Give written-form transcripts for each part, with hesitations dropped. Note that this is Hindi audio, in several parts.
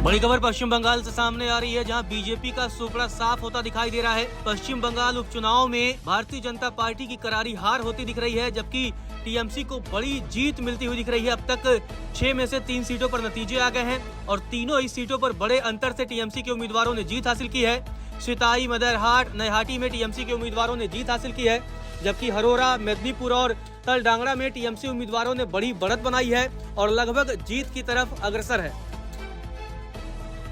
बड़ी खबर पश्चिम बंगाल से सामने आ रही है, जहां बीजेपी का सुपड़ा साफ होता दिखाई दे रहा है। पश्चिम बंगाल उपचुनाव में भारतीय जनता पार्टी की करारी हार होती दिख रही है, जबकि टीएमसी को बड़ी जीत मिलती हुई दिख रही है। अब तक 6 में से 3 सीटों पर नतीजे आ गए हैं और तीनों ही सीटों पर बड़े अंतर से टीएमसी के उम्मीदवारों ने जीत हासिल की है। सिताई, मदरहाट, नैहाटी में टीएमसी के उम्मीदवारों ने जीत हासिल की है, जबकि हरोरा, मेदिनीपुर और तलडांगड़ा में टीएमसी उम्मीदवारों ने बड़ी बढ़त बनाई है और लगभग जीत की तरफ अग्रसर है।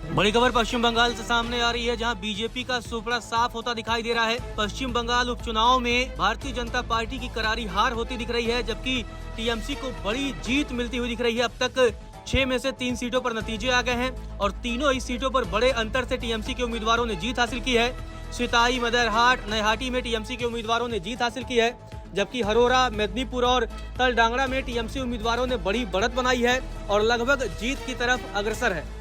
बड़ी खबर पश्चिम बंगाल से सामने आ रही है, जहां बीजेपी का सुपड़ा साफ होता दिखाई दे रहा है। पश्चिम बंगाल उपचुनाव में भारतीय जनता पार्टी की करारी हार होती दिख रही है, जबकि टीएमसी को बड़ी जीत मिलती हुई दिख रही है। अब तक 6 में से 3 सीटों पर नतीजे आ गए हैं और तीनों ही सीटों पर बड़े अंतर से टीएमसी के उम्मीदवारों ने जीत हासिल की है। सिताई, मदरहाट, नैहाटी में टीएमसी के उम्मीदवारों ने जीत हासिल की है, जबकि हरोरा, मेदिनीपुर और तलडांगड़ा में टीएमसी उम्मीदवारों ने बड़ी बढ़त बनाई है और लगभग जीत की तरफ अग्रसर है।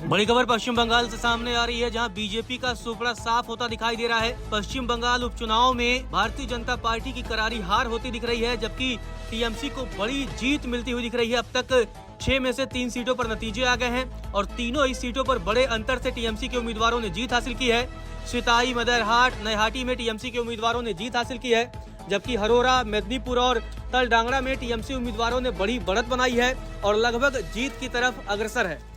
बड़ी खबर पश्चिम बंगाल से सामने आ रही है, जहां बीजेपी का सुपड़ा साफ होता दिखाई दे रहा है। पश्चिम बंगाल उपचुनाव में भारतीय जनता पार्टी की करारी हार होती दिख रही है, जबकि टीएमसी को बड़ी जीत मिलती हुई दिख रही है। अब तक 6 में से 3 सीटों पर नतीजे आ गए हैं और तीनों ही सीटों पर बड़े अंतर से टीएमसी के उम्मीदवारों ने जीत हासिल की है। सिताई, मदरहाट, नैहाटी में टीएमसी के उम्मीदवारों ने जीत हासिल की है, जबकि हरोरा, मेदिनीपुर और तलडांगड़ा में टीएमसी उम्मीदवारों ने बड़ी बढ़त बनाई है और लगभग जीत की तरफ अग्रसर है।